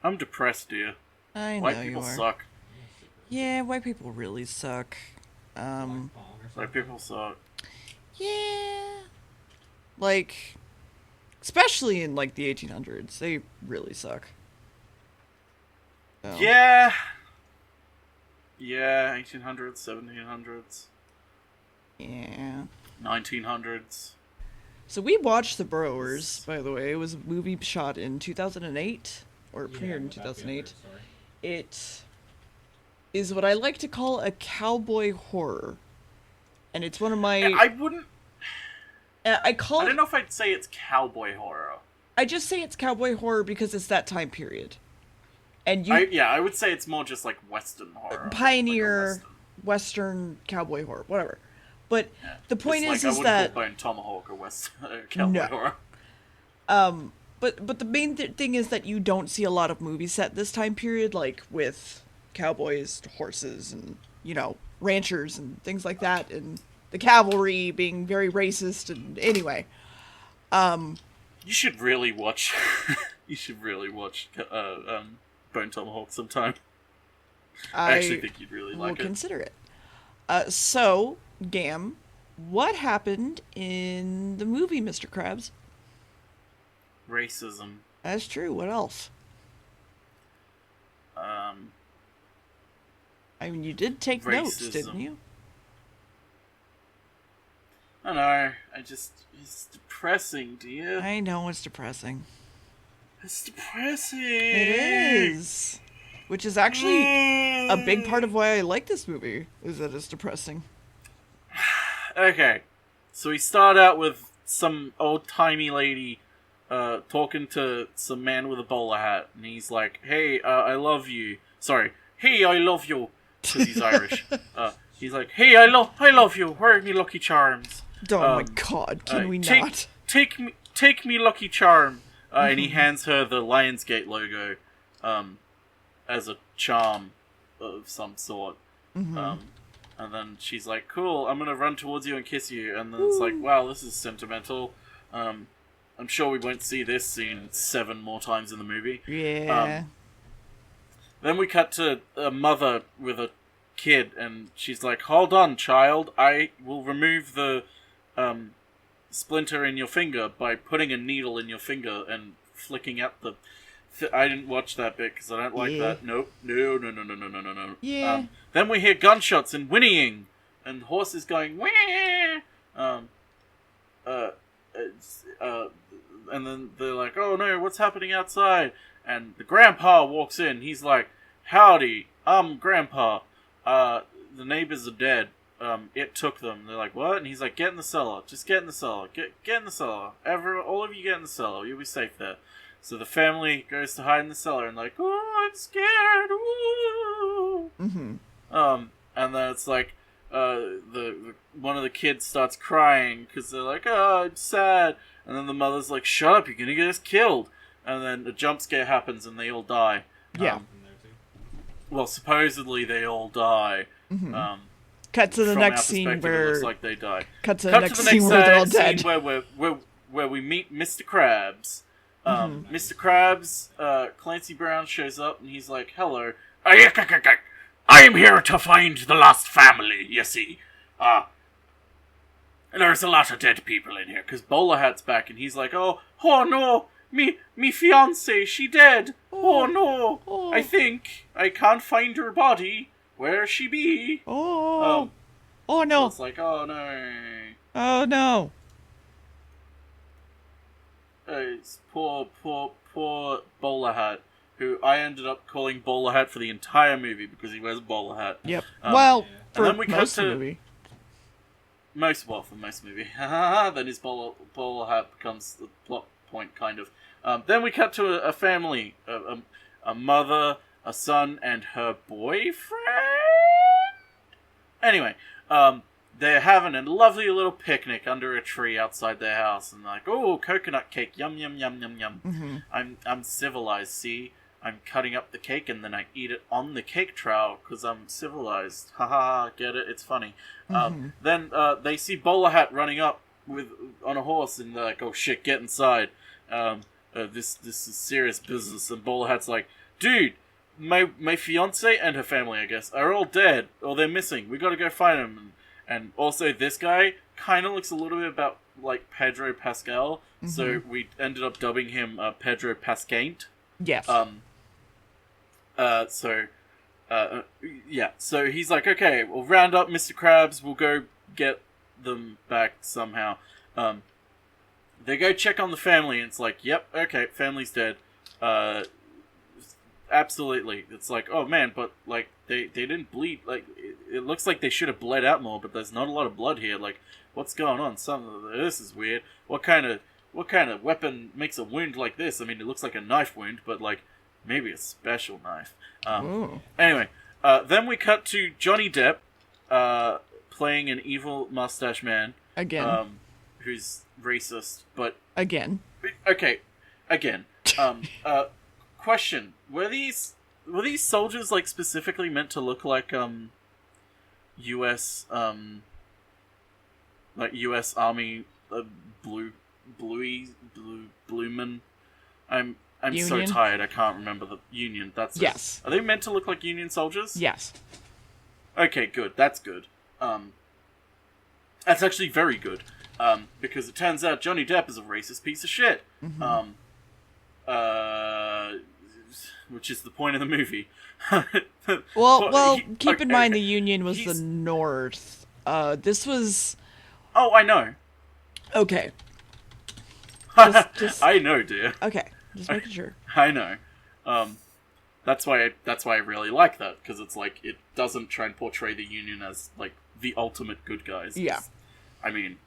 I'm depressed, dear. I know White you people are. suck. Yeah, white people really suck. Black Um, Bong or White something. people suck. yeah, like especially in like the 1800s, they really suck. So Yeah. Yeah, 1800s, 1700s, yeah. 1900s. So we watched The Burrowers, This... by the way. It was a movie shot in 2008 or Yeah, premiered in but that's the other 2008. story. It is what I like to call a cowboy horror, and it's one of my. I wouldn't... I call I it. don't know if I'd say it's cowboy horror. I just say it's cowboy horror because it's that time period, and you I would say it's more just like Western horror. Like a pioneer Western. Western cowboy horror, whatever. But Yeah. the point It's is, like, I is wouldn't that call Bone Tomahawk a West cowboy no. horror. But the main thing is that you don't see a lot of movies set this time period, like with cowboys, horses, and ranchers and things like that, and the cavalry being very racist. And anyway, You should really watch... you should really watch Bone Tomahawk sometime. I actually I think you'd really will like it. consider it. So, Gam, what happened in the movie, Mr. Krabs? Racism. That's true. What else? Um, I mean, you did take notes, Racism. didn't you? I know. It's depressing, dear. I know it's depressing. It's depressing. It is. Which is actually a big part of why I like this movie, is that it's depressing. Okay, so we start out with some old-timey lady talking to some man with a bowler hat, and he's like, "Hey, I love you." Sorry, "Hey, I love you," because he's Irish. He's like, "Hey, I love you. Where are me Lucky Charms?" Oh my god, can we not? Take me Lucky Charm, and he hands her the Lionsgate logo, as a charm of some sort. And then she's like, "Cool, I'm gonna run towards you and kiss you." And then it's like, "Wow, this is sentimental." I'm sure we won't see this scene 7 more times in the movie. Yeah. Then we cut to a mother with a kid, and she's like, "Hold on, child. I will remove the splinter in your finger by putting a needle in your finger and flicking at the..." I didn't watch that bit because I don't like Yeah. that. Nope. No. Yeah. Then we hear gunshots and whinnying, and horses going wah. And then they're like, "Oh no, what's happening outside?" And the grandpa walks in. He's like, "Howdy, I'm Grandpa. The neighbors are dead. It took them." They're like, "What?" And he's like, "Get in the cellar. Just get in the cellar. Get in the cellar. All of you get in the cellar. You'll be safe there." So the family goes to hide in the cellar and like, "Oh, I'm scared." Ooh. And then it's like, the one of the kids starts crying because they're like, "Oh, I'm sad." And then the mother's like, "Shut up, you're gonna get us killed." And then a jump scare happens and they all die. Yeah. In there too. Well, supposedly they all die. Cut to the From next our scene perspective, where... it looks like they die. Cut to the Cut next to the scene next where they're all scene dead. where we meet Mr. Krabs. Mr. Krabs, Clancy Brown shows up and he's like, "Hello. I am here to find the lost family, you see. There's a lot of dead people in here," because Bowler Hat's back and he's like, oh no, me fiance, she dead. Oh no, Oh. I think I can't find her body. Where she be? Oh. Oh So no. it's like, oh no. Oh no. It's poor Bowler Hat, who I ended up calling Bowler Hat for the entire movie because he wears a bowler hat. Yep. Um, Well, yeah. for then we cut most of the to- movie. For most movie. Then his bowler hat becomes the plot point, kind of. Then we cut to a family, a mother, a son, and her boyfriend? Anyway, they're having a lovely little picnic under a tree outside their house, and like, "Oh, coconut cake, yum yum yum yum yum." I'm civilized. See, I'm cutting up the cake and then I eat it on the cake trowel because I'm civilized. Haha, get it? It's funny. Then they see Bowler Hat running up on a horse, and they're like, "Oh shit, get inside. This is serious business." And Bowler Hat's like, dude, my fiance and her family, I guess, are all dead, or they're missing. We gotta go find them. And also, this guy kind of looks a little bit about like Pedro Pascal, so we ended up dubbing him Pedro Pascaint. Yes. Yeah, so he's like, okay, we'll round up Mr. Krabs, we'll go get them back somehow. They go check on the family, and it's like, yep, okay, family's dead. Absolutely. It's like, oh man, but like, they didn't bleed, like, it looks like they should have bled out more, but there's not a lot of blood here, like, what's going on? This is weird. What kind of weapon makes a wound like this? I mean, it looks like a knife wound, but like, maybe a special knife. Anyway, then we cut to Johnny Depp, playing an evil mustache man. Again. Who's racist, but... Again. Okay, again. Question. Were these soldiers, like, specifically meant to look like, U.S., U.S. Army, bluemen? I'm so Union? tired, I can't remember the Union. That's it. Yes. Are they meant to look like Union soldiers? Yes. Okay, good. That's good. That's actually very good. Because it turns out Johnny Depp is a racist piece of shit. Which is the point of the movie. Keep in mind the Union was the North. This was... Oh, I know. Okay. I know, dear. Okay, just making sure. I know. That's why I really like that, because it's like, it doesn't try and portray the Union as, like, the ultimate good guys. Yeah. I mean,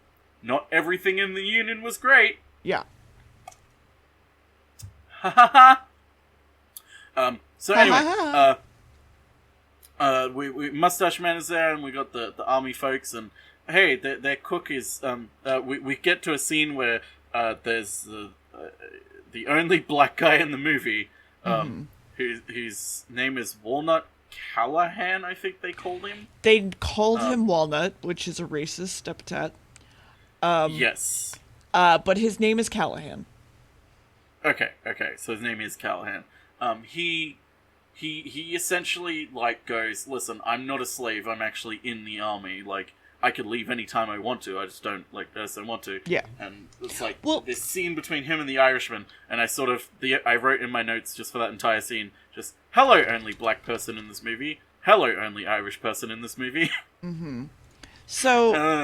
not everything in the Union was great. Yeah. So anyway, we Mustache Man is there, and we got the army folks, and hey, their cook is, we get to a scene where, there's the only black guy in the movie, whose name is Walnut Callahan, I think they called him. They called him Walnut, which is a racist epithet. Yes. But his name is Callahan. Okay, so his name is Callahan. He essentially, like, goes, listen, I'm not a slave, I'm actually in the army, like, I could leave any time I want to, I just don't want to. Yeah. And it's like, this scene between him and the Irishman, and I wrote in my notes just for that entire scene, just, hello, only black person in this movie, hello, only Irish person in this movie. So,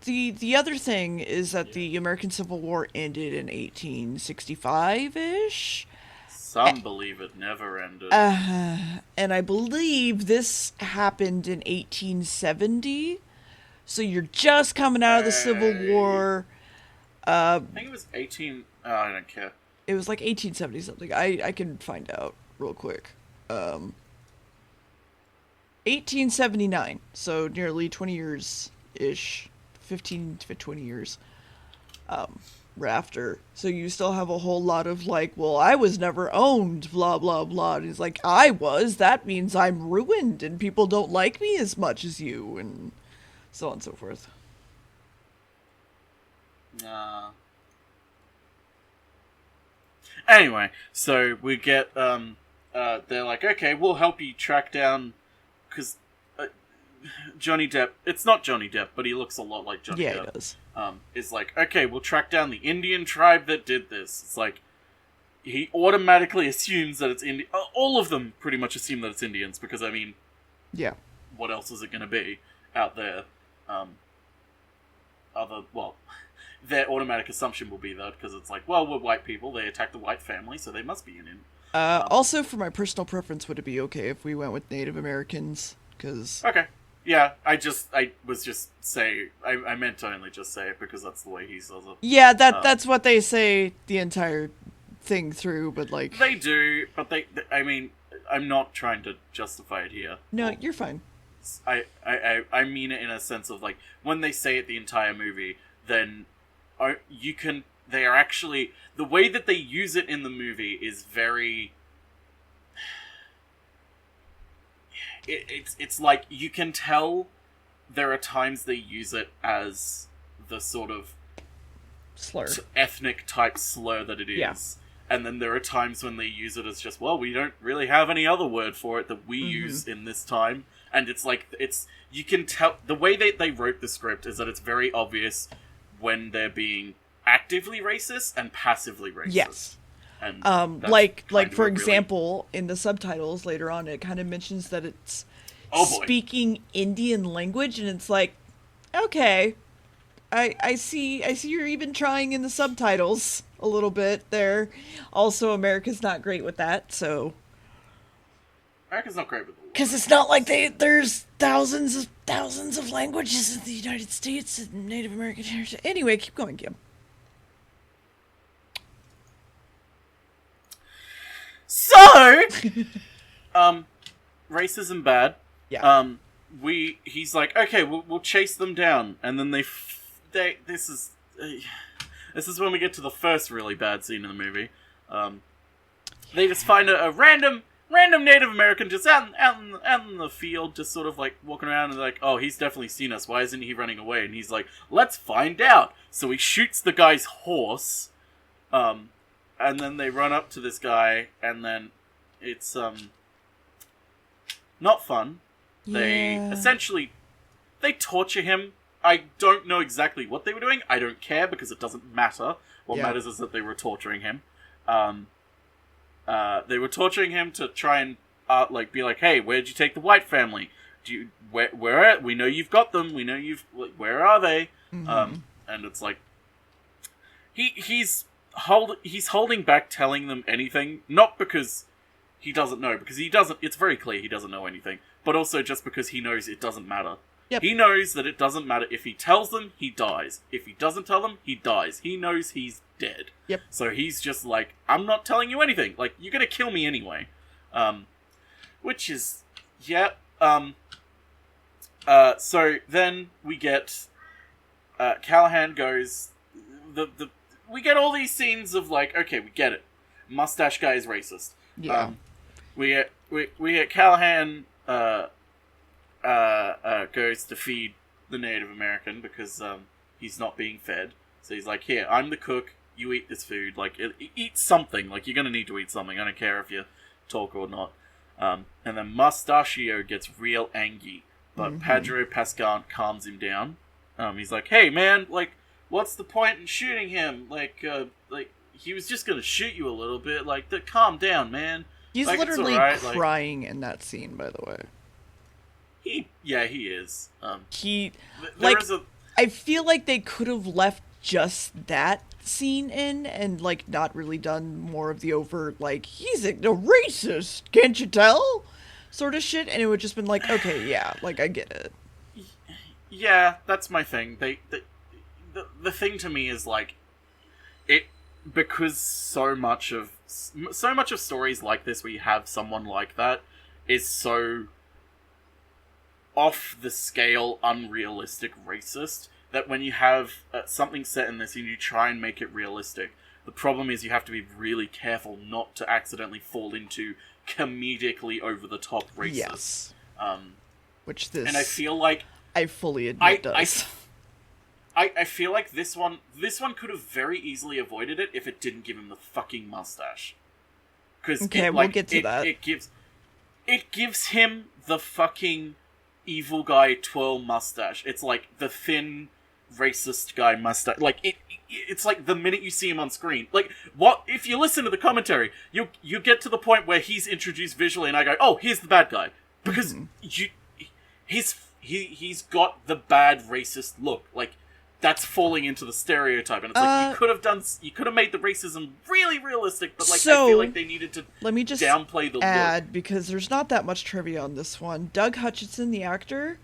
the other thing is that the American Civil War ended in 1865-ish. Some believe it never ended. And I believe this happened in 1870. So you're just coming out of the Civil War. I think it was 18... Oh, I don't care. It was like 1870 something. I can find out real quick. 1879. So nearly 20 years-ish. 15 to 20 years. After. So you still have a whole lot of like, well, I was never owned, blah, blah, blah. And he's like, I was. That means I'm ruined and people don't like me as much as you. And so on and so forth. Anyway, so we get, they're like, okay, we'll help you track down, because Johnny Depp, it's not Johnny Depp, but he looks a lot like Johnny Depp. Yeah, he does. Is like, okay, we'll track down the Indian tribe that did this. It's like, he automatically assumes that it's Indian. All of them pretty much assume that it's Indians, because, I mean, yeah, what else is it going to be out there? Their automatic assumption will be that, because it's like, well, we're white people, they attacked the white family, so they must be Indian. Also, for my personal preference, would it be okay if we went with Native Americans? Because... Okay. Yeah, I meant to only just say it because that's the way he says it. Yeah, that's what they say the entire thing through, but like... They do, but I mean, I'm not trying to justify it here. No, you're fine. I mean it in a sense of, like, when they say it the entire movie, then they are actually... The way that they use it in the movie is very... It's like, you can tell there are times they use it as the sort of slur, ethnic type slur that it is. Yeah. And then there are times when they use it as just, well, we don't really have any other word for it that we use in this time. And it's like, you can tell, the way they wrote the script is that it's very obvious when they're being actively racist and passively racist. Yes. And like for example, in the subtitles later on, it kind of mentions that it's speaking Indian language, and it's like, okay, I see you're even trying in the subtitles a little bit there. Also, America's not great with that, so America's not great with the because it's not like there's thousands of languages in the United States and Native American heritage. Anyway, keep going, Gamb. So, racism bad. Yeah. He's like, okay, we'll chase them down, and then this is when we get to the first really bad scene in the movie. They just find a random Native American just out in the field, just sort of like walking around, and like, oh, he's definitely seen us. Why isn't he running away? And he's like, let's find out. So he shoots the guy's horse, and then they run up to this guy, and then it's not fun. They essentially torture him. I don't know exactly what they were doing. I don't care because it doesn't matter. What matters is that they were torturing him. They were torturing him to try and be like, hey, where'd you take the white family? Where we know you've got them. We know where are they? Mm-hmm. And it's like he's holding back telling them anything, not because he doesn't know, because he doesn't. It's very clear he doesn't know anything, but also just because he knows it doesn't matter. Yep. He knows that it doesn't matter. If he tells them, he dies. If he doesn't tell them, he dies. He knows he's dead. Yep. So he's just like, I'm not telling you anything. Like, you're gonna kill me anyway. Which is, yeah. So then we get, Callahan goes, we get all these scenes of like, okay, we get it. Mustache guy is racist. Yeah. We get Callahan, goes to feed the Native American because he's not being fed. So he's like, here, I'm the cook, you eat this food. Like, eat something. Like, you're going to need to eat something. I don't care if you talk or not. And then Mustachio gets real angry, but Pedro Pascal calms him down. He's like, hey, man, like, what's the point in shooting him? Like, he was just going to shoot you a little bit. Like, calm down, man. He's like, literally right. crying in that scene, by the way. He is. I feel like they could have left just that scene in and, like, not really done more of the overt, like, he's a racist, can't you tell? Sort of shit, and it would just been like, okay, yeah, like, I get it. Yeah, that's my thing. The thing to me is, like, it, because so much of stories like this where you have someone like that is so off the scale, unrealistic racist, that when you have something set in this and you try and make it realistic, the problem is you have to be really careful not to accidentally fall into comedically over-the-top racist. Yes. Which this... And I feel like... I fully admit does. I feel like this one could have very easily avoided it if it didn't give him the fucking mustache. Okay, we'll get to that. It gives him the fucking evil guy twirl mustache. It's like the thin, racist guy mustache. Like, it's like the minute you see him on screen. Like, what if you listen to the commentary, you get to the point where he's introduced visually and I go, oh, here's the bad guy. Because he's got the bad racist look. Like, that's falling into the stereotype, and it's like you could have made the racism really realistic, but like I feel like they needed to downplay the look. Because there's not that much trivia on this one. Doug Hutchinson, the actor,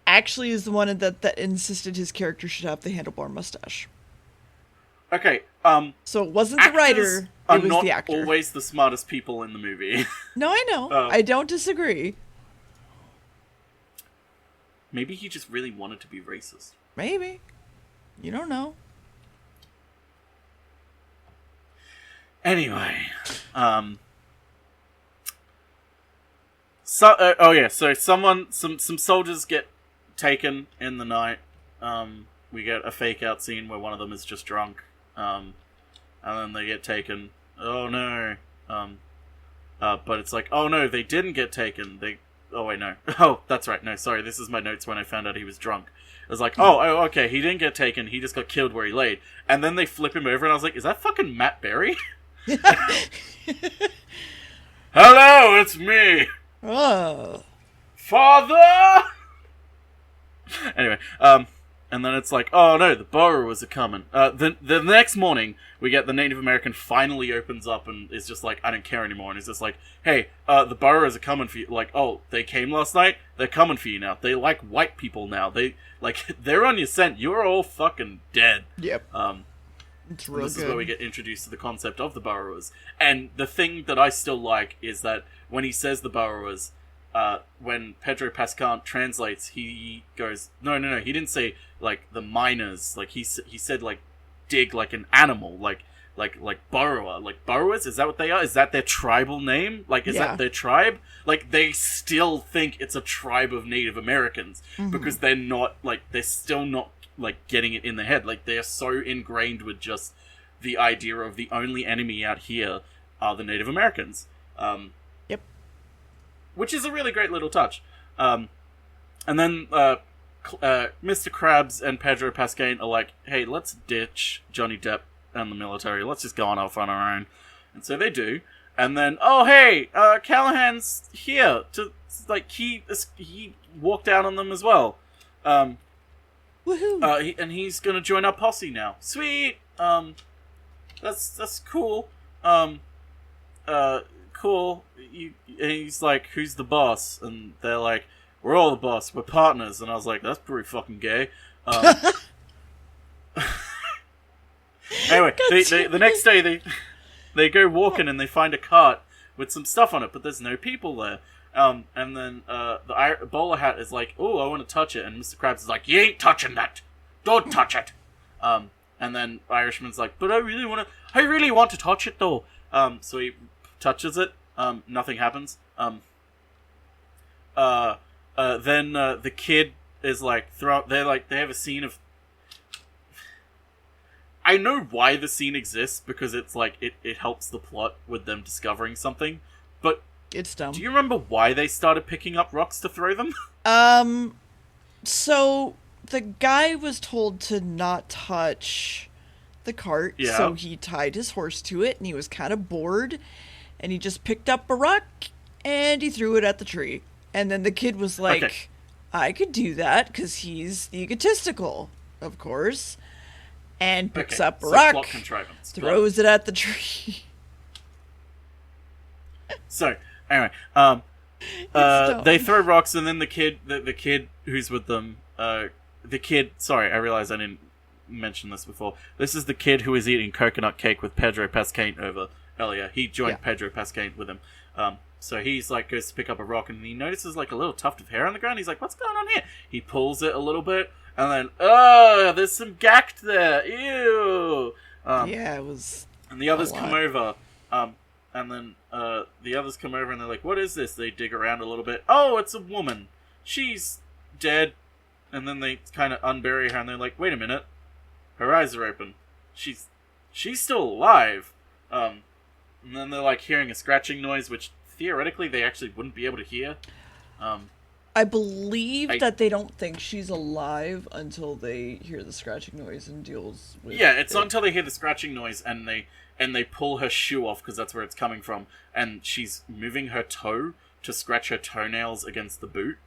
actually is the one that insisted his character should have the handlebar mustache. Okay, so it wasn't the writer; it was the actor. Always the smartest people in the movie. No, I know. I don't disagree. Maybe he just really wanted to be racist. Maybe. You don't know. Anyway. So some soldiers get taken in the night. We get a fake out scene where one of them is just drunk. and then they get taken. Oh no. But it's like, oh no, they didn't get taken. Oh wait, no. Oh, that's right. No, sorry. This is my notes when I found out he was drunk. It was like, oh, okay, he didn't get taken. He just got killed where he laid. And then they flip him over, and I was like, is that fucking Matt Berry? Hello, it's me, Oh. Father. Anyway, and then it's like, oh no, the Burrowers are coming. The next morning, we get the Native American finally opens up and is just like, I don't care anymore, and is just like, hey, the Burrowers are coming for you. Like, oh, they came last night? They're coming for you now. They like white people now. They're on your scent. You're all fucking dead. Yep. It's real this good. is where we get introduced to the concept of the Burrowers. And the thing that I still like is that when he says the Burrowers, when Pedro Pascal translates, he goes, no, he didn't say, like, the miners, like, he said, like, dig like an animal, like burrower, like burrowers, is that what they are? Is that their tribal name? Like, is that their tribe? Like, they still think it's a tribe of Native Americans, because they're still not, like, getting it in their head, like, they're so ingrained with just the idea of the only enemy out here are the Native Americans. Yep. Which is a really great little touch. And then Mr. Krabs and Pedro Pascal are like, hey, let's ditch Johnny Depp and the military. Let's just go on off on our own. And so they do. And then, oh, hey, Callahan's here. He walked out on them as well. Woohoo! And he's gonna join our posse now. Sweet! That's cool. Cool. And he's like, who's the boss? And they're like, we're all the boss. We're partners. And I was like, that's pretty fucking gay. Anyway, the next day they go walking and they find a cart with some stuff on it, but there's no people there. And then the bowler hat is like, oh, I want to touch it. And Mr. Krabs is like, you ain't touching that. Don't touch it. And then Irishman's like, but I really want to touch it though. So he touches it. Nothing happens. Then the kid is like, they have a scene of. I know why the scene exists, because it's like it helps the plot with them discovering something. But it's dumb. Do you remember why they started picking up rocks to throw them? So the guy was told to not touch the cart, so he tied his horse to it, and he was kind of bored, and he just picked up a rock and he threw it at the tree. And then the kid was like, okay, I could do that, because he's egotistical, of course, and picks up a rock, throws it at the tree. So, anyway, they throw rocks, and then the kid who's with them, sorry, I realized I didn't mention this before. This is the kid who was eating coconut cake with Pedro Pascal over earlier. He joined Pedro Pascal with him. So he's like, goes to pick up a rock, and he notices like a little tuft of hair on the ground. He's like, what's going on here? He pulls it a little bit, and then, there's some gact there. Ew. It was. And the others come over. And then the others come over, and they're like, what is this? They dig around a little bit. Oh, it's a woman. She's dead. And then they kind of unbury her, and they're like, wait a minute. Her eyes are open. She's still alive. And then they're like hearing a scratching noise, which theoretically they actually wouldn't be able to hear. I believe that they don't think she's alive until they hear the scratching noise and deals with it's not until they hear the scratching noise and they pull her shoe off, because that's where it's coming from, and she's moving her toe to scratch her toenails against the boot,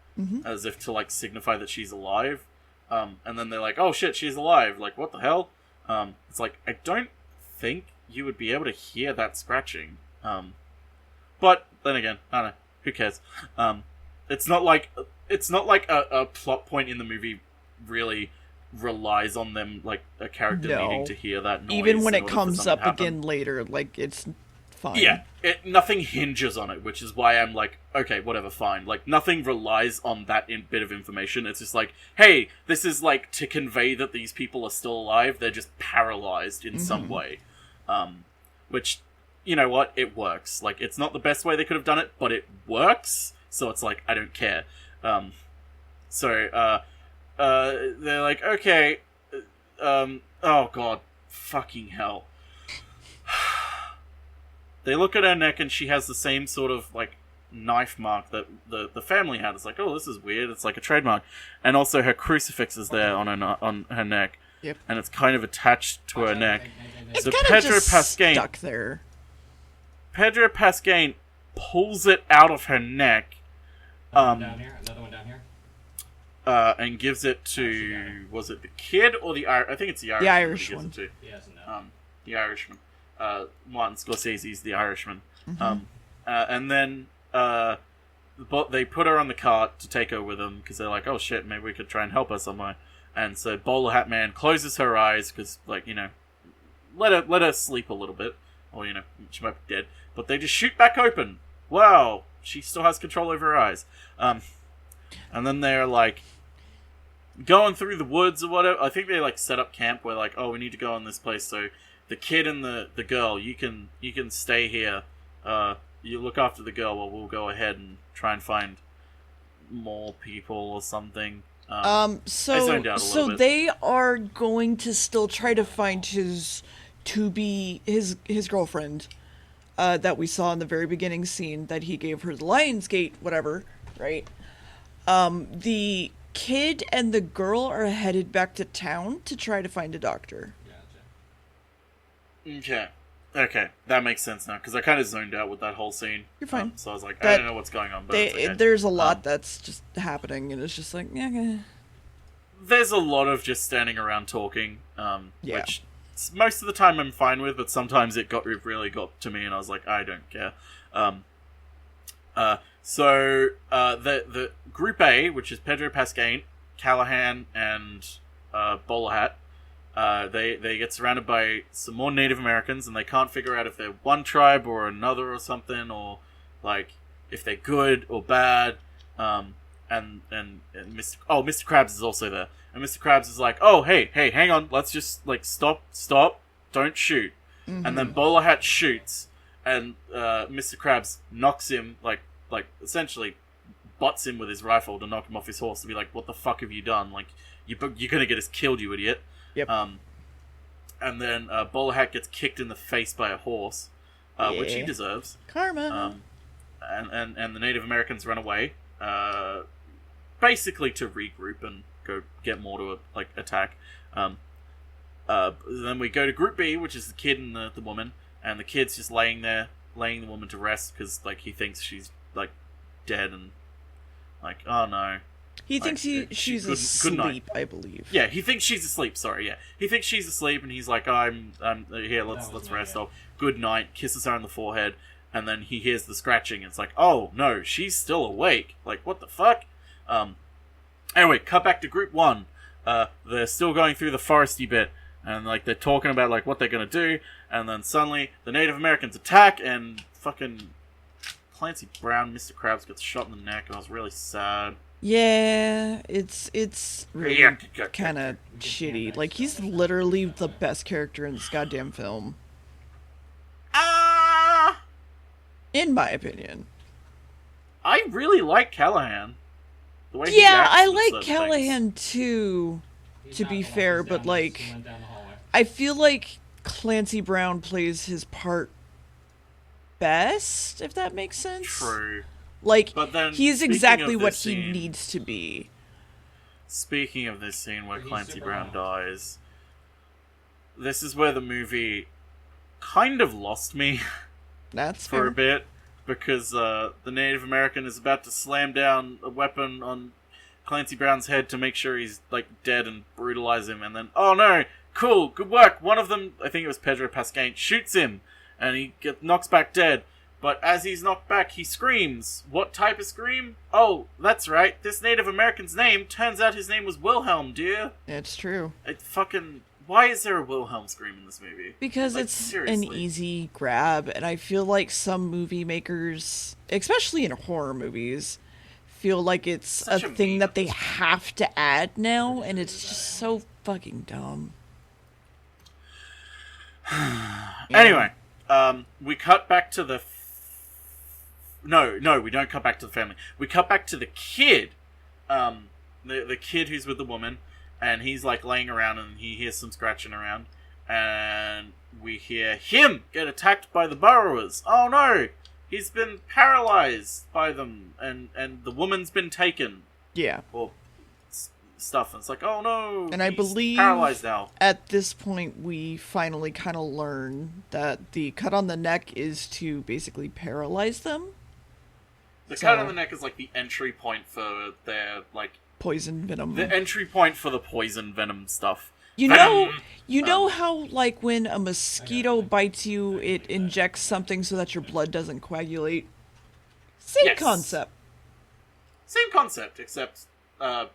as if to like signify that she's alive. And then they're like, oh shit, she's alive. Like, what the hell? It's like, I don't think you would be able to hear that scratching. But then again, I don't know. Who cares? It's not like a plot point in the movie really relies on them, like a character needing to hear that noise. Even when it comes up again later, like, it's fine. Yeah, nothing hinges on it, which is why I'm like, okay, whatever, fine. Like, nothing relies on that bit of information. It's just like, hey, this is like to convey that these people are still alive. They're just paralyzed in some way. Which, you know what? It works. Like, it's not the best way they could have done it, but it works. So it's like, I don't care. They're like, okay, oh god, fucking hell. they look at her neck and she has the same sort of like knife mark that the family had. It's like, oh, this is weird. It's like a trademark. And also her crucifix is there on her neck. Yep. And it's kind of attached to her neck. It's So kind of Pedro just Pascal stuck there. Pedro Pascal pulls it out of her neck, Another one down here. and gives it to, was it the kid or the I think it's the Irishman. The Irish that he gives one. it to. Yes and no. The Irishman. Martin Scorsese's The Irishman. Mhm. And then they put her on the cart to take her with them because they're like, oh shit, maybe we could try and help her somewhere. And so Bowler Hat Man closes her eyes because, like, you know, let her sleep a little bit, or you know, she might be dead. But they just shoot back open. Wow, she still has control over her eyes. And then they're like going through the woods or whatever. I think they like set up camp where like, oh, we need to go in this place. So the kid and the girl, you can stay here. You look after the girl while we'll go ahead and try and find more people or something. I zoned out a little bit. They are going to still try to find his girlfriend that we saw in the very beginning scene that he gave her the Lion's Gate, whatever, right? The kid and the girl are headed back to town to try to find a doctor. Okay, that makes sense now, because I kind of zoned out with that whole scene. You're fine. So I was like, I don't know what's going on, but it's okay. There's a lot that's just happening, and it's just like, yeah. There's a lot of just standing around talking, Yeah. which most of the time I'm fine with, but sometimes it really got to me, and I was like, I don't care. So the Group A, which is Pedro Pascal, Callahan, and Bowler Hat, they get surrounded by some more Native Americans, and they can't figure out if they're one tribe or another or something, or like if they're good or bad. And Mr. Krabs is also there, and Mr. Krabs is like, oh hey, hang on, let's just like stop, don't shoot. Mm-hmm. And then Bowler Hat shoots, and Mr. Krabs knocks him like essentially butts him with his rifle to knock him off his horse, to be like, what the fuck have you done? Like you're gonna get us killed, you idiot. Yep. And then Bowler Hat gets kicked in the face by a horse, which he deserves. Karma. And the Native Americans run away, basically to regroup and go get more to attack. Then we go to Group B, which is the kid and the woman, and the kid's just laying the woman to rest because like he thinks she's like dead, and like, oh no. He thinks she's asleep, I believe. Yeah, he thinks she's asleep. Sorry, yeah, he thinks she's asleep, and he's like, I'm here. Let's rest. Oh, good night. Kisses her on the forehead, and then he hears the scratching. It's like, oh no, she's still awake. Like, what the fuck? Anyway, cut back to Group 1. They're still going through the foresty bit, and like they're talking about like what they're gonna do, and then suddenly the Native Americans attack, and fucking Clancy Brown, Mr. Krabs, gets shot in the neck, and I was really sad. Yeah, it's really kind of shitty. Like, he's literally the best character in this goddamn film. In my opinion. I really like Callahan. The way he Yeah, acts I in like certain Callahan things. too, to be fair, but like, I feel like Clancy Brown plays his part best, if that makes sense. True. Like, But then, he's speaking exactly of what this he scene- needs to be. Speaking of this scene where He's Clancy super Brown loud. dies, this is where the movie kind of lost me That's for a fair. bit, because the Native American is about to slam down a weapon on Clancy Brown's head to make sure he's like dead and brutalize him, and then, oh no, cool, good work. One of them, I think it was Pedro Pascal, shoots him, and he knocks back dead. But as he's knocked back, he screams. What type of scream? Oh, that's right. This Native American's name, turns out his name was Wilhelm, dear. It's true. Why is there a Wilhelm scream in this movie? Because Like, it's an seriously. easy grab, and I feel like some movie makers, especially in horror movies, feel like it's Such a a thing meme that at they this point. have to add now, and it's just so fucking dumb. Anyway, we cut back to the... No, we don't cut back to the family. We cut back to the kid. The kid who's with the woman, and he's like laying around, and he hears some scratching around, and we hear him get attacked by the Burrowers. Oh no! He's been paralyzed by them, and the woman's been taken. Yeah. Or stuff. And it's like, oh no! And I believe paralyzed now. At this point, we finally kind of learn that the cut on the neck is to basically paralyze them. The cut on the neck is like the entry point for their like poison venom. The entry point for the poison venom stuff. You know how, like, when a mosquito bites you, it injects something so that your blood doesn't coagulate? Same concept. Same concept, except, kind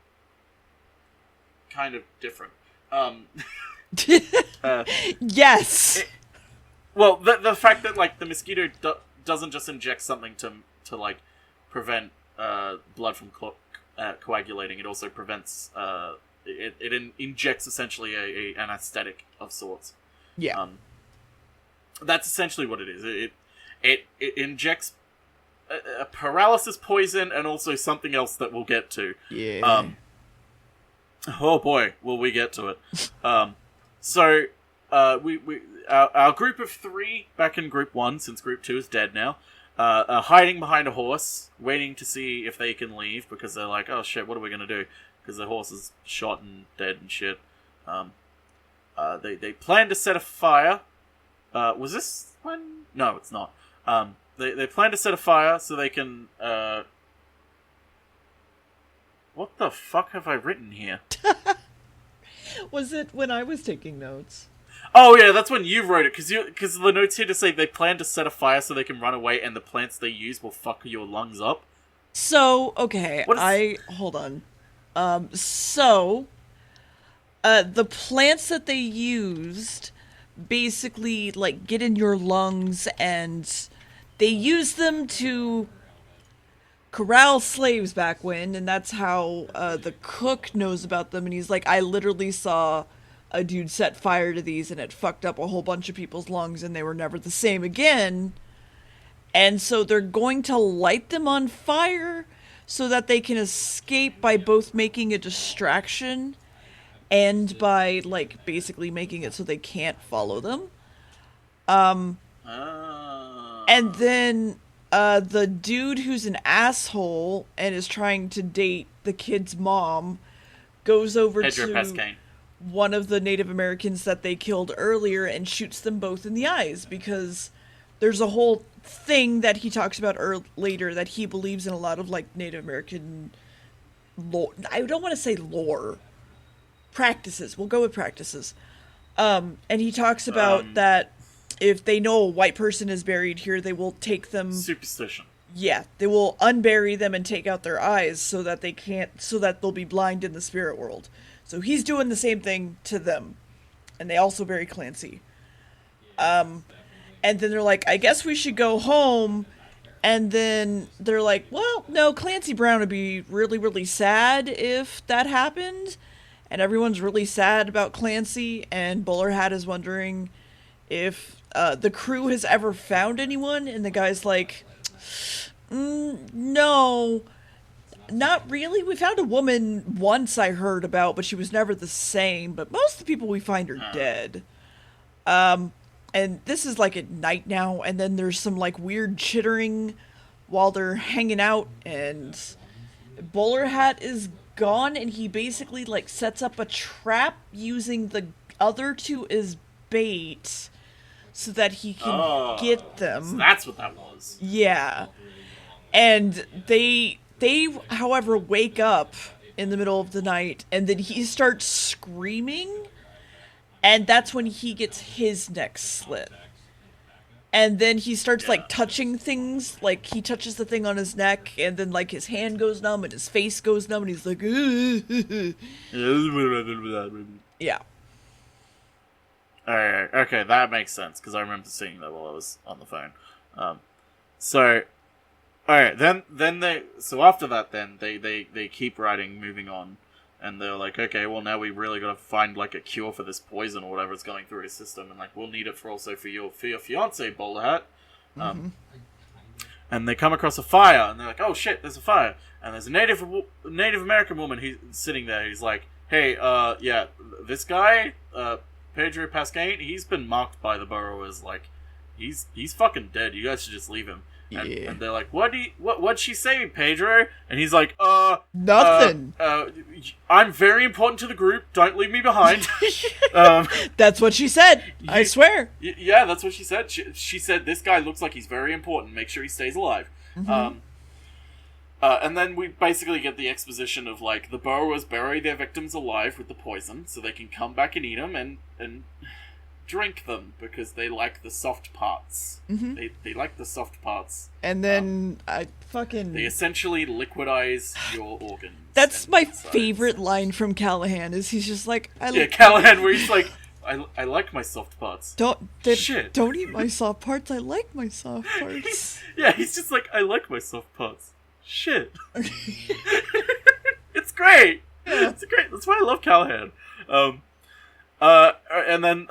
of different. Yes! Well, the fact that, like, the mosquito doesn't just inject something to like, prevent, blood from coagulating, it also prevents, It injects essentially a anesthetic of sorts. Yeah. That's essentially what it is. It injects a paralysis poison and also something else that we'll get to. Yeah. Oh boy, will we get to it. So, our group of 3 back in group 1, since group 2 is dead now, are hiding behind a horse, waiting to see if they can leave, because they're like, oh shit, what are we gonna do? Because the horse is shot and dead and shit. They plan to set a fire. Was this when? No, it's not. They plan to set a fire so they can. What the fuck have I written here? Was it when I was taking notes? Oh yeah, that's when you wrote it. Because the notes here to say they plan to set a fire so they can run away, and the plants they use will fuck your lungs up. So okay, hold on. The plants that they used basically, like, get in your lungs, and they use them to corral slaves back when, and that's how, the cook knows about them, and he's like, I literally saw a dude set fire to these, and it fucked up a whole bunch of people's lungs, and they were never the same again, and so they're going to light them on fire so that they can escape by both making a distraction and by, like, basically making it so they can't follow them. And then the dude who's an asshole and is trying to date the kid's mom goes over to one of the Native Americans that they killed earlier and shoots them both in the eyes, because there's a whole thing that he talks about later that he believes in a lot of, like, Native American lore. I don't want to say lore. Practices. We'll go with practices. And he talks about that if they know a white person is buried here, they will take them... Superstition. Yeah. They will unbury them and take out their eyes so that they'll be blind in the spirit world. So he's doing the same thing to them. And they also bury Clancy. And then they're like, I guess we should go home. And then they're like, well, no, Clancy Brown would be really, really sad if that happened. And everyone's really sad about Clancy. And Bowler Hat is wondering if the crew has ever found anyone. And the guy's like, no, not really. We found a woman once I heard about, but she was never the same. But most of the people we find are dead. And this is, like, at night now, and then there's some, like, weird chittering while they're hanging out, and Bowler Hat is gone, and he basically, like, sets up a trap using the other 2 as bait so that he can get them. So that's what that was. Yeah. And they, however, wake up in the middle of the night, and then he starts screaming. And that's when he gets his neck slit. And then he starts, like, touching things. Like, he touches the thing on his neck, and then, like, his hand goes numb, and his face goes numb, and he's like, yeah. Alright, okay, that makes sense, because I remember seeing that while I was on the phone. Alright, so after that, then, they keep writing, moving on. And they're like, okay, well, now we really gotta find, like, a cure for this poison or whatever is going through his system, and, like, we'll need it for your fiance, Bowler Hat. And they come across a fire, and they're like, oh shit, there's a fire. And there's a Native American woman who's sitting there, who's like, hey, yeah, this guy, Pedro Pascal, he's been marked by the Burrowers. Like, he's fucking dead. You guys should just leave him. And they're like, what'd she say, Pedro? And he's like, nothing. I'm very important to the group. Don't leave me behind. That's what she said. I swear. Yeah, that's what she said. She said, this guy looks like he's very important. Make sure he stays alive. Mm-hmm. And then we basically get the exposition of, like, the Burrowers bury their victims alive with the poison so they can come back and eat them and drink them because they like the soft parts. Mm-hmm. They like the soft parts. And then They essentially liquidize your organs. That's my favorite line from Callahan, is he's just like... Callahan, where he's like, I like my soft parts. Don't eat my soft parts, I like my soft parts. He's just like, I like my soft parts. Shit. It's great. Yeah. It's great. That's why I love Callahan. And then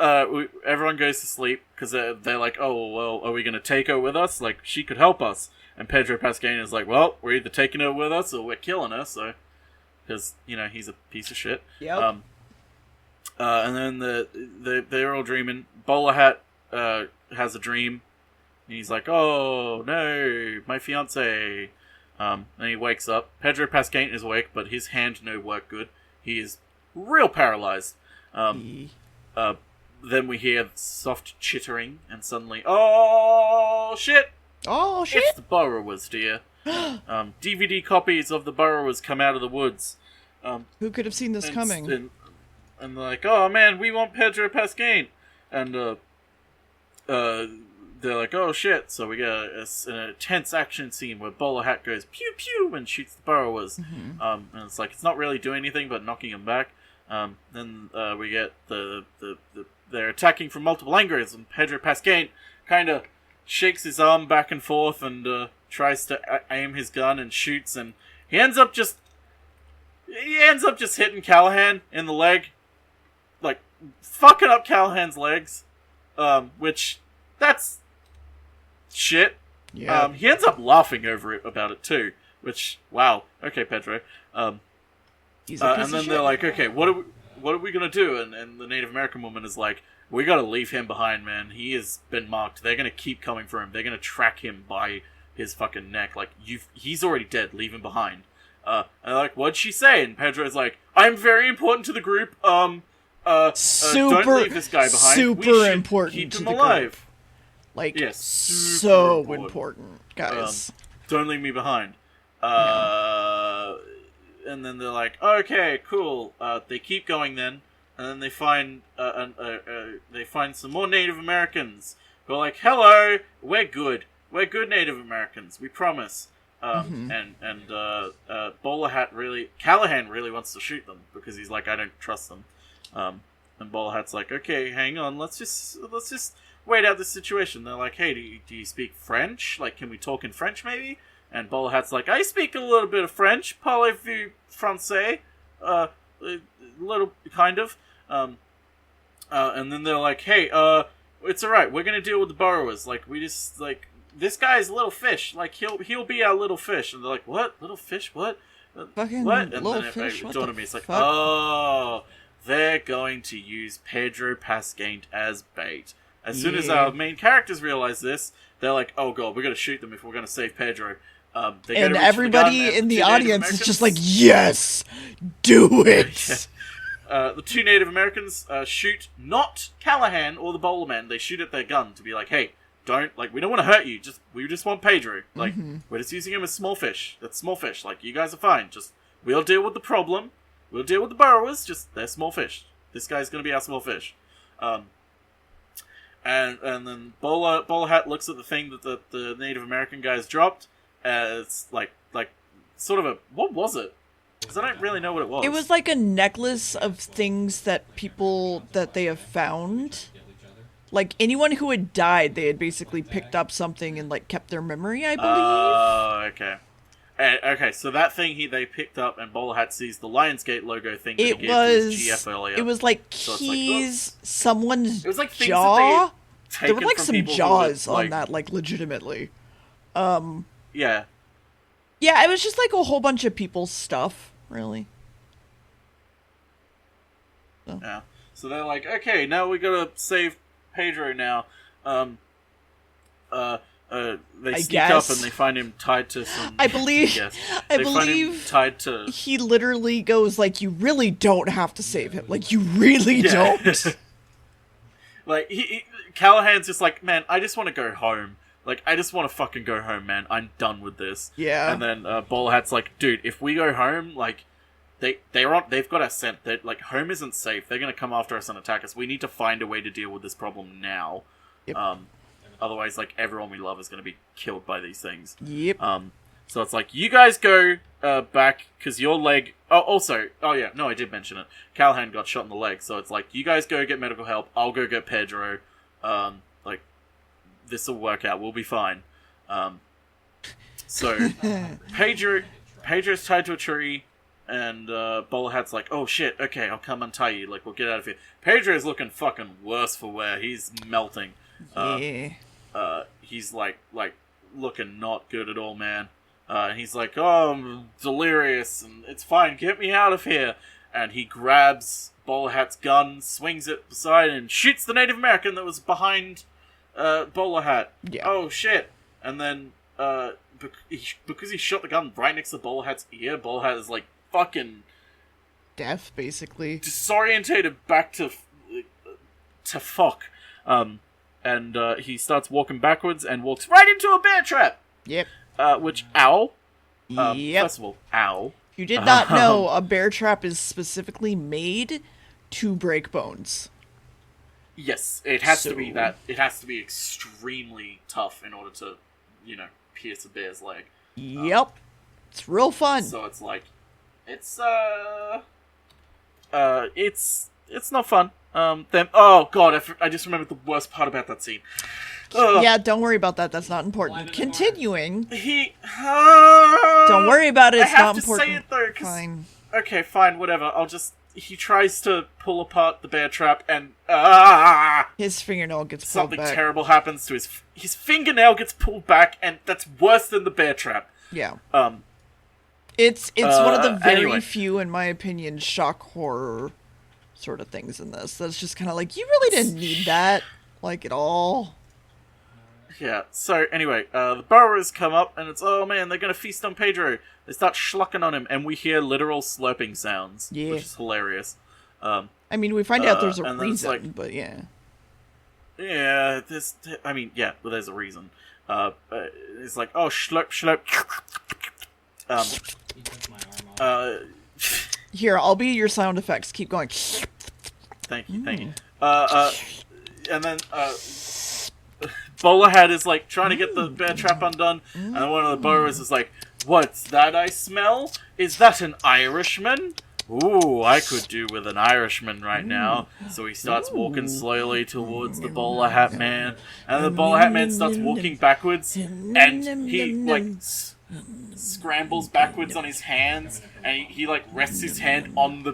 everyone goes to sleep because they're like, oh, well, are we going to take her with us? Like, she could help us. And Pedro Pascal is like, well, we're either taking her with us or we're killing her, so... Because, he's a piece of shit. Yep. And then they're all dreaming. Bowler Hat has a dream. And he's like, oh, no, my fiancé. And he wakes up. Pedro Pascal is awake, but his hand no work good. He is real paralyzed. Then we hear soft chittering, and suddenly, oh shit! Oh shit! It's the Burrowers, dear. DVD copies of the Burrowers come out of the woods. Who could have seen this coming? And they're like, oh man, we want Pedro Pascal. And they're like, oh shit. So we get an intense action scene where Bowler Hat goes pew pew and shoots the Burrowers. Mm-hmm. And it's like, it's not really doing anything but knocking them back. Then we get they're attacking from multiple angles, and Pedro Pascal kind of shakes his arm back and forth and tries to aim his gun and shoots, and he ends up just hitting Callahan in the leg, like fucking up Callahan's legs, which that's shit. Yeah. He ends up laughing about it too, which wow, okay, Pedro. He's a piece and then of they're shit. like, okay, what are we gonna do? And the Native American woman is like, we gotta leave him behind, man. He has been marked. They're gonna keep coming for him. They're gonna track him by his fucking neck. Like, he's already dead. Leave him behind. And they're like, what'd she say? And Pedro's like, I'm very important to the group. Don't leave this guy behind. Super important. Keep to him the alive. Group. Like, yes, so important, guys. Don't leave me behind. And then they're like, okay, cool. They keep going then, and then they find some more Native Americans who are like, hello, we're good Native Americans, we promise. And Bowler Hat Callahan really wants to shoot them because he's like, I don't trust them. And Bowler Hat's like, okay, hang on, let's just wait out this situation. They're like, hey, do you speak French? Like, can we talk in French maybe? And Bowler Hat's like, I speak a little bit of French. Parlez-vous français? Little, kind of. And then they're like, hey, it's alright, we're gonna deal with the Burrowers. Like, we just, like, this guy's little fish. Like, he'll be our little fish. And they're like, what? Little fish? What? Fucking what? And little then fish? it What dawned the on me, it's like, fuck? oh, they're going to use Pedro Pascal as bait. As soon as our main characters realize this, they're like, oh god, we're gonna shoot them if we're gonna save Pedro. And everybody in the audience is just like, yes, do it. The two Native Americans shoot not Callahan or the Bowler Man. They shoot at their gun to be like, hey, don't, like, we don't want to hurt you. We just want Pedro. Like, we're just using him as small fish. That's small fish. Like, you guys are fine. Just, we'll deal with the problem. We'll deal with the Burrowers. Just, they're small fish. This guy's gonna be our small fish. And then Bowler Hat looks at the thing that the Native American guys dropped. It's like sort of a, what was it? Because I don't really know what it was. It was like a necklace of things that they have found. Like, anyone who had died, they had basically picked up something and, like, kept their memory, I believe. Oh, okay. Okay, so that thing they picked up, and Bowler Hat sees the Lionsgate logo thing that he gave to his GF earlier. It was like keys, someone's it was like things jaw. That there were like some jaws on that, like, legitimately. Yeah. Yeah, it was just like a whole bunch of people's stuff, really. So. Yeah. So they're like, okay, now we gotta save Pedro now. They sneak up and they find him tied to some... I believe find him tied to... he literally goes like, you really don't have to save him. Like, you really don't. Like, Callahan's just like, man, I just want to go home. Like, I just want to fucking go home, man. I'm done with this. Yeah. And then Bowler Hat's like, dude, if we go home, like, they've got us sent. That like, home isn't safe. They're gonna come after us and attack us. We need to find a way to deal with this problem now. Yep. Otherwise, like, everyone we love is gonna be killed by these things. Yep. So it's like, you guys go back, because your leg... Oh yeah, no, I did mention it. Callahan got shot in the leg, so it's like, you guys go get medical help, I'll go get Pedro. Like, this'll work out, we'll be fine. So, Pedro's tied to a tree, and Bowler Hat's like, oh shit, okay, I'll come untie you, like, we'll get out of here. Pedro's looking fucking worse for wear, he's melting. He's like looking not good at all, man. And he's like, oh, I'm delirious, and it's fine, get me out of here. And he grabs Bowler Hat's gun, swings it beside, and shoots the Native American that was behind Bowler Hat. Yeah. Oh, shit. And then, because he shot the gun right next to Bowler Hat's ear, Bowler Hat is, like, fucking... death, basically. Disorientated back to fuck. And he starts walking backwards and walks right into a bear trap. Yep. Which, ow. Yep. First of all, ow. You did not know a bear trap is specifically made to break bones. Yes, it has to be that. It has to be extremely tough in order to, pierce a bear's leg. Yep. It's real fun. So it's like, it's not fun. Oh god, I just remembered the worst part about that scene. Yeah, don't worry about that. That's not important. Continuing. Don't worry about it. It's not important. I have to say it though. Fine. Okay, fine, whatever. He tries to pull apart the bear trap, and his fingernail gets pulled something back. terrible happens to his fingernail gets pulled back, and that's worse than the bear trap. Yeah. It's one of the very few, in my opinion, shock horror sort of things in this. That's just kind of like, you really didn't need that, like, at all. Yeah, so anyway, the Burrowers come up, and it's, oh man, they're gonna feast on Pedro. They start schlucking on him, and we hear literal slurping sounds, which is hilarious. I mean, we find out there's a reason, like, but yeah. Yeah, there's a reason. It's like, oh, slurp, slurp. Here, I'll be your sound effects. Keep going. Thank you. And then, Bowler Hat is, like, trying to get the bear trap undone, and one of the Burrowers is like, what's that I smell? Is that an Irishman? Ooh, I could do with an Irishman right now. So he starts walking slowly towards the Bowler Hat Man, and the Bowler Hat Man starts walking backwards, and he, like, scrambles backwards on his hands, and he like, rests his hand on the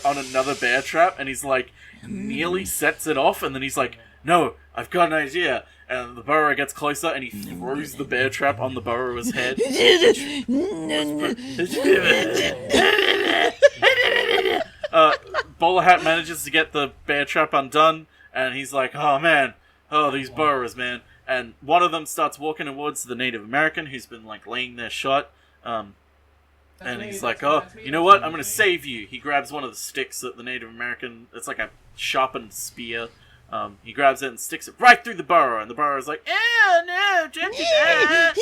on another bear trap, and he's, like, nearly sets it off, and then he's like, no, I've got an idea. And the burrower gets closer, and he throws the bear trap on the burrower's head. Bowler Hat manages to get the bear trap undone, and he's like, oh man, these burrowers, man. And one of them starts walking towards the Native American, who's been, like, laying there shot. And he's like, oh, you know what? I'm gonna save you. He grabs one of the sticks that the Native American, it's like a sharpened spear. He grabs it and sticks it right through the burrower, and the burrower's like, oh no, don't do that.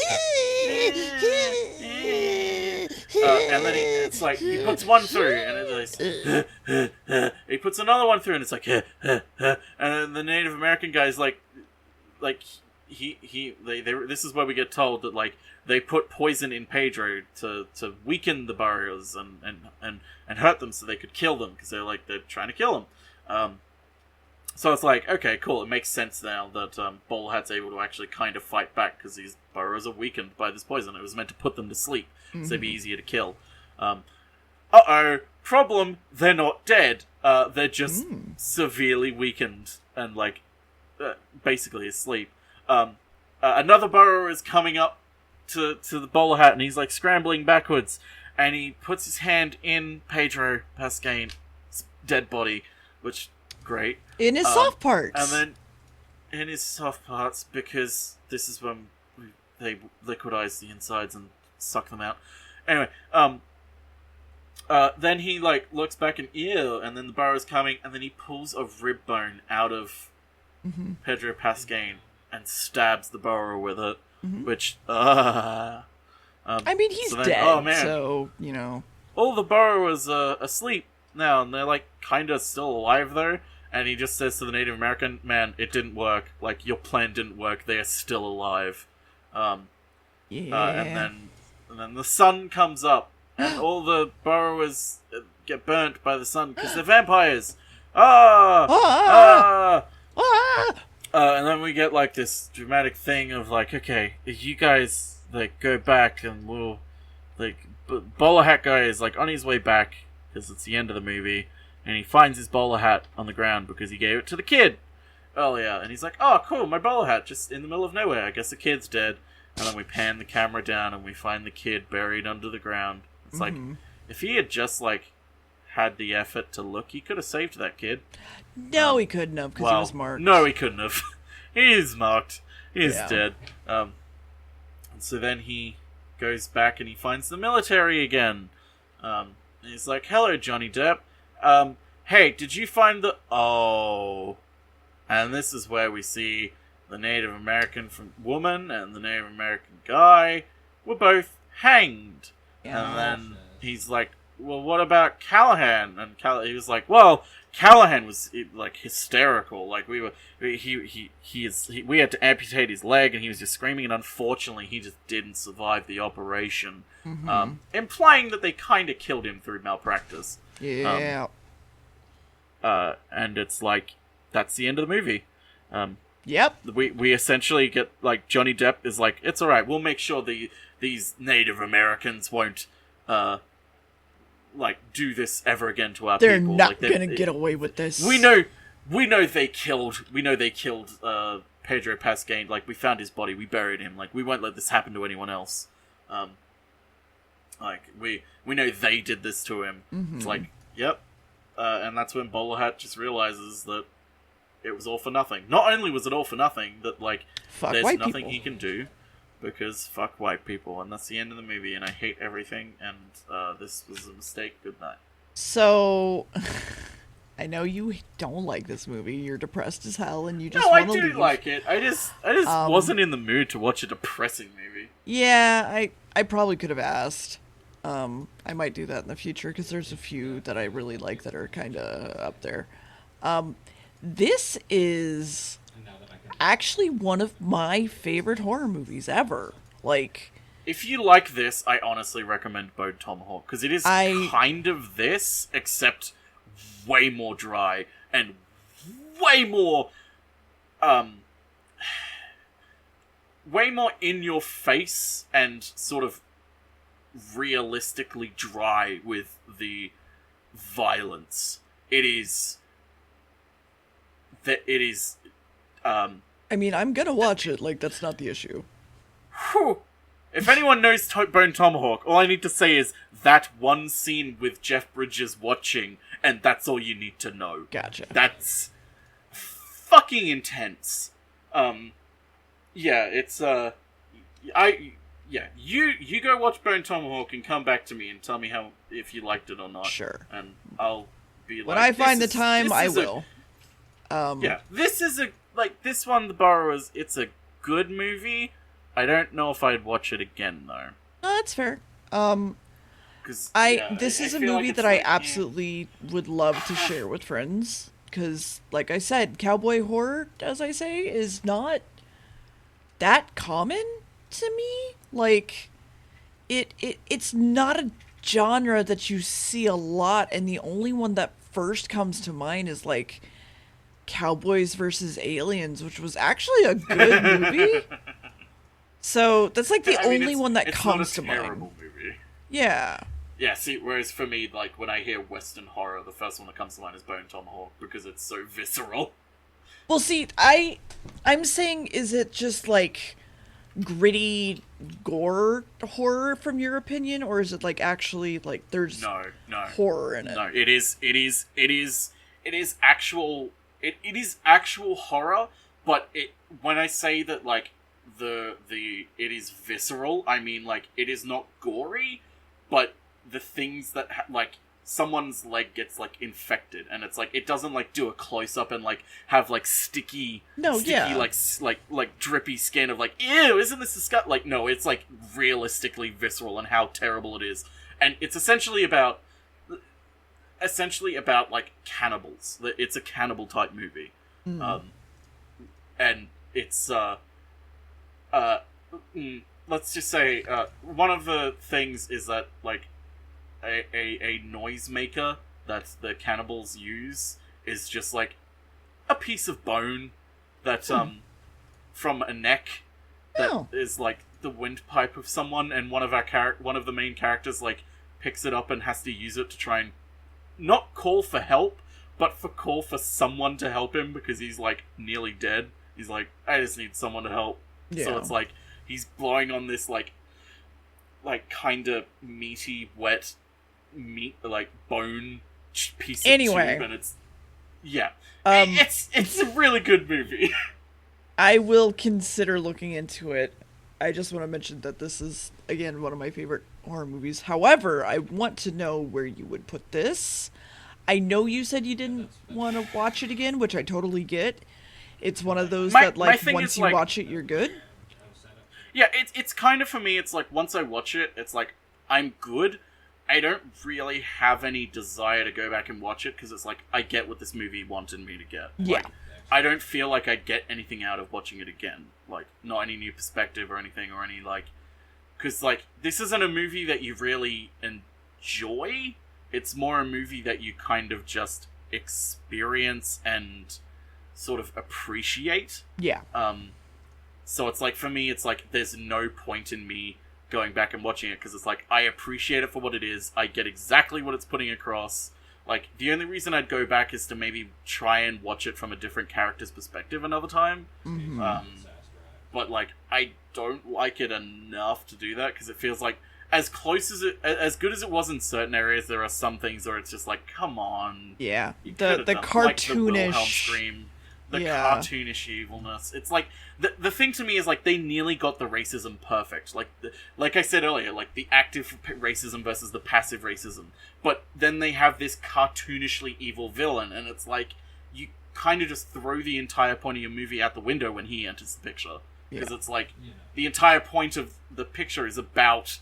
And then it's like, he puts one through, and it's like, he puts another one through, and it's like, and then the Native American guy's like, this is where we get told that, like, they put poison in Pedro to weaken the burrowers and hurt them so they could kill them, because they're trying to kill him. So it's like, okay, cool, it makes sense now that Bowler Hat's able to actually kind of fight back, because these burrowers are weakened by this poison. It was meant to put them to sleep, so they'd be easier to kill. Problem, they're not dead. They're just severely weakened and, like, basically asleep. Another burrower is coming up to the Bowler Hat, and he's, like, scrambling backwards, and he puts his hand in Pedro Pascaine's dead body, which great. In his soft parts. And then in his soft parts, because this is when they liquidize the insides and suck them out. Anyway, then he like looks back and ew, and then the Burrow's coming, and then he pulls a rib bone out of Pedro Pascal and stabs the Burrower with it, which I mean, he's so then, dead, oh, man. so you know. All the Burrowers are asleep now, and they're like kind of still alive though. And he just says to the Native American, "Man, it didn't work. Like your plan didn't work. They are still alive." And then the sun comes up, and all the Burrowers get burnt by the sun because they're vampires. And then we get like this dramatic thing of like, okay, you guys like go back, and we'll like bowler hat guy is like on his way back because it's the end of the movie, and he finds his bowler hat on the ground because he gave it to the kid earlier, and he's like, "Oh, cool, my bowler hat just in the middle of nowhere. I guess the kid's dead." And then we pan the camera down, and we find the kid buried under the ground. It's like, if he had just like had the effort to look, he could have saved that kid. No, he couldn't have because he was marked. No, he couldn't have. He's marked. He's dead. And so then he goes back and he finds the military again. And he's like, "Hello, Johnny Depp. Hey, did you find the..." Oh. And this is where we see the Native American woman and the Native American guy were both hanged. Yeah. And then he's like, "Well, what about Callahan?" And he was like, "Well, Callahan was like hysterical. Like we had to amputate his leg, and he was just screaming. And unfortunately, he just didn't survive the operation, implying that they kind of killed him through malpractice." Yeah. And it's like that's the end of the movie. Yep. We essentially get like Johnny Depp is like, "It's all right. We'll make sure these Native Americans won't like do this ever again to our They're people. not like, gonna get away with this. We know they killed Pedro Pascal. Like we found his body, we buried him. Like we won't let this happen to anyone else. Like we know they did this to him." It's like, yep. And that's when Bowler Hat just realizes that it was all for nothing. Not only was it all for nothing, that like there's nothing people. he can do because fuck white people, and that's the end of the movie. And I hate everything. And this was a mistake. Good night. So, I know you don't like this movie. You're depressed as hell, and you just no, I want to do leave. like it. I just wasn't in the mood to watch a depressing movie. Yeah, I probably could have asked. I might do that in the future because there's a few that I really like that are kind of up there. This is actually one of my favorite horror movies ever. Like, if you like this, I honestly recommend Bone Tomahawk because it is kind of this, except way more dry and way more in your face and sort of realistically dry with the violence. It is. I mean, I'm gonna watch it. Like, that's not the issue. Whew. If anyone knows Bone Tomahawk, all I need to say is that one scene with Jeff Bridges watching, and that's all you need to know. Gotcha. That's fucking intense. Yeah, it's you go watch Bone Tomahawk and come back to me and tell me if you liked it or not. Sure. And I'll be like, when I find the time, I will. Yeah, this is this one, The Burrowers. It's a good movie. I don't know if I'd watch it again though. No, that's fair. This is a movie that I absolutely would love to share with friends because, like I said, cowboy horror, as I say, is not that common to me. Like, it's not a genre that you see a lot, and the only one that first comes to mind is like Cowboys versus Aliens, which was actually a good movie. So that's like the only one that comes to mind. It's not a terrible movie. Yeah. Yeah, see, whereas for me, like, when I hear Western horror, the first one that comes to mind is Bone Tomahawk, because it's so visceral. Well, see, I'm saying, is it just, like, gritty gore horror from your opinion, or is it, like, actually, like, there's no horror in it? No, it is it is actual it is actual horror, but when I say that like the it is visceral, I mean like it is not gory, but the things that like someone's leg gets like infected, and it's like it doesn't like do a close up and like have like sticky like drippy skin of like, ew, isn't this disgusting? Like, no, it's like realistically visceral and how terrible it is, and it's essentially about like cannibals. It's a cannibal type movie, and it's let's just say one of the things is that like a noisemaker that the cannibals use is just like a piece of bone that from a neck that is like the windpipe of someone, and one of the main characters like picks it up and has to use it to try and not call for help, but call for someone to help him because he's like nearly dead. He's like, I just need someone to help. Yeah. So it's like he's blowing on this like kind of meaty, wet meat, like bone piece of tube, and it's it's a really good movie. I will consider looking into it. I just want to mention that this is again one of my favorite horror movies. However, I want to know where you would put this. I know you said you didn't want to watch it again, which I totally get. It's one of those that like once you watch it, you're good. Yeah, it's kind of for me. It's like once I watch it, it's like I'm good. I don't really have any desire to go back and watch it because it's like I get what this movie wanted me to get. Yeah. Like, I don't feel like I get anything out of watching it again. Like, not any new perspective or anything, or any like, because like this isn't a movie that you really enjoy. It's more a movie that you kind of just experience and sort of appreciate. Yeah. So it's like for me, it's like there's no point in me going back and watching it because it's like I appreciate it for what it is. I get exactly what it's putting across. Like the only reason I'd go back is to maybe try and watch it from a different character's perspective another time. Mm-hmm. But like I don't like it enough to do that because it feels like as good as it was in certain areas, there are some things where it's just like, come on. Yeah, the cartoonish, like the Wilhelm scream, the cartoonish evilness. It's like the thing to me is like they nearly got the racism perfect. Like I said earlier, like the active racism versus the passive racism. But then they have this cartoonishly evil villain, and it's like you kind of just throw the entire point of your movie out the window when he enters the picture, because it's like the entire point of the picture is about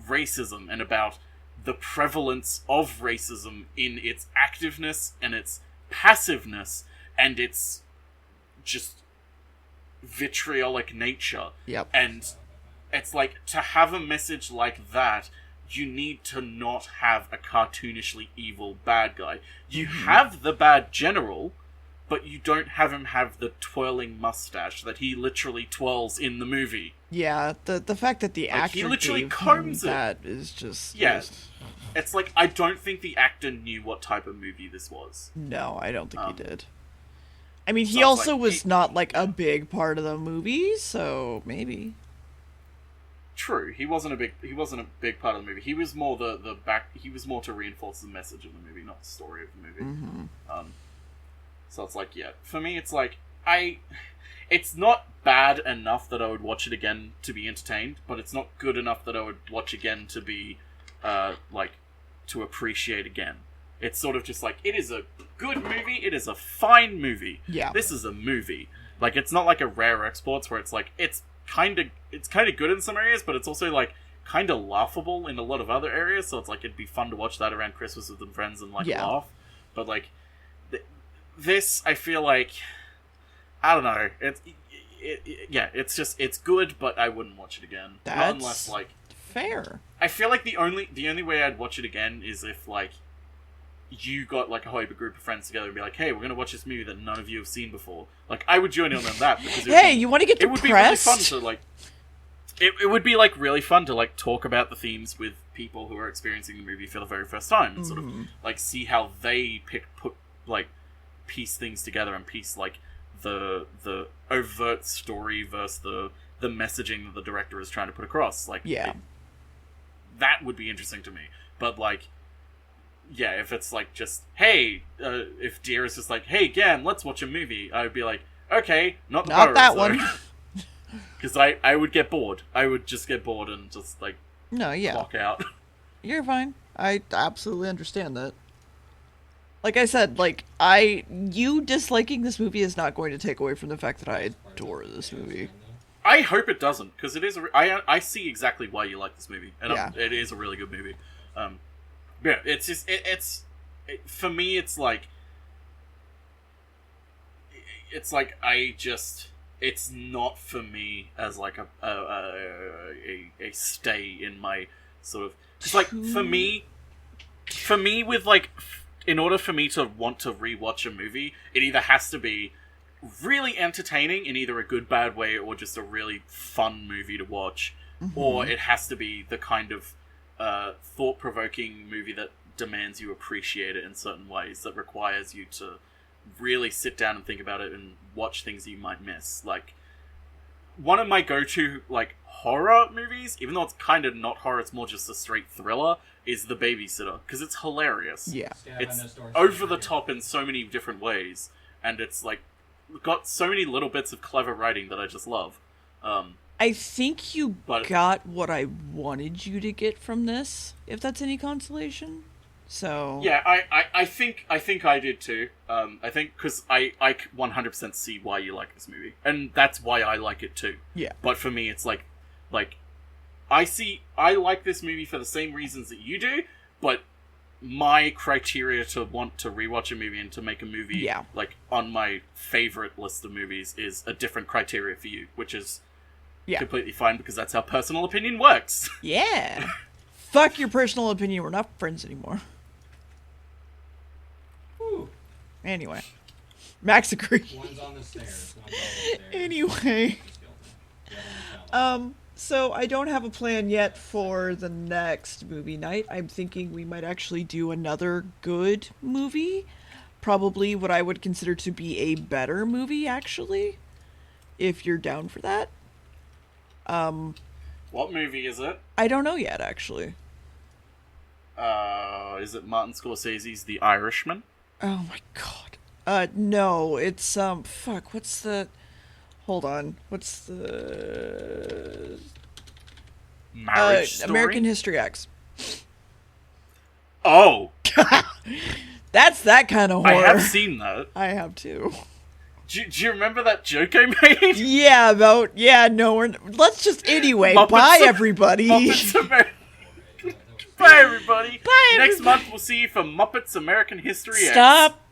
racism and about the prevalence of racism in its activeness and its passiveness and its just vitriolic nature. Yep. And it's like, to have a message like that, you need to not have a cartoonishly evil bad guy. You have the bad general, but you don't have him have the twirling mustache that he literally twirls in the movie. Yeah, the fact that the actor he literally gave combs him it. That is just... Yeah. It's like, I don't think the actor knew what type of movie this was. No, I don't think he did. I mean, he so also like, was not, like, a big part of the movie, so maybe. True, he wasn't a big part of the movie. He was more the back. He was more to reinforce the message of the movie, not the story of the movie. Mm-hmm. So it's like, yeah, for me, it's like it's not bad enough that I would watch it again to be entertained, but it's not good enough that I would watch again to be like to appreciate again. It's sort of just like, it is a good movie. It is a fine movie. Yeah, this is a movie. Like, it's not like a Rare Exports where it's like it's kind of good in some areas, but it's also like kind of laughable in a lot of other areas. So it's like it'd be fun to watch that around Christmas with some friends and like laugh. But like this, I feel like, I don't know. It's just, it's good, but I wouldn't watch it again. That's not unless like fair. I feel like the only way I'd watch it again is if like you got like a whole group of friends together and be like, hey, we're gonna watch this movie that none of you have seen before. Like, I would join in on that because you want to get depressed? It would be really fun to like. It would be like really fun to like talk about the themes with people who are experiencing the movie for the very first time and sort of like see how they piece things together and piece like the overt story versus the messaging that the director is trying to put across. Like, that would be interesting to me. But like, yeah, if it's like just, hey, if Deer is just like, hey, Gamb, let's watch a movie, I would be like, okay, not the Not Burrowers, that though. one. Because I would get bored. I would just get bored and just, like, No, yeah. walk out. You're fine. I absolutely understand that. Like I said, like, you disliking this movie is not going to take away from the fact that I adore this movie. I hope it doesn't, because it is. I see exactly why you like this movie, and Yeah. it is a really good movie. Yeah, it's just for me. It's like it's not for me as like a stay in my sort of. It's like for me with like. In order for me to want to rewatch a movie, it either has to be really entertaining in either a good, bad way or just a really fun movie to watch, or it has to be the kind of thought-provoking movie that demands you appreciate it in certain ways, that requires you to really sit down and think about it and watch things you might miss. Like, one of my go-to, like, horror movies, even though it's kind of not horror, it's more just a straight thriller, is The Babysitter, because it's hilarious. Yeah. It's over the top in so many different ways, and it's, like, got so many little bits of clever writing that I just love. I think you But- got what I wanted you to get from this, if that's any consolation. So... Yeah, I think I did too. I think, because I 100% see why you like this movie, and that's why I like it too. Yeah. But for me, it's like, I like this movie for the same reasons that you do, but my criteria to want to rewatch a movie and to make a movie, Yeah. like, on my favorite list of movies is a different criteria for you, which is completely fine, because that's how personal opinion works. Yeah. Fuck your personal opinion. We're not friends anymore. Whew. Anyway. Max agrees. One's on the stairs. One's on the stairs. Anyway. The other one fell off. So I don't have a plan yet for the next movie night. I'm thinking we might actually do another good movie. Probably what I would consider to be a better movie, actually. If you're down for that. What movie is it? I don't know yet, actually. Is it Martin Scorsese's The Irishman? Oh my god. No, it's, fuck, what's the... Hold on. What's the... Marriage Story? American History X. Oh! That's that kind of horror. I have seen that. I have too. Do you remember that joke I made? Yeah, let's just, anyway, Muppets bye of- everybody. Muppets American... Bye, everybody. Bye, Next everybody. month, we'll see you for Muppets American History X. Stop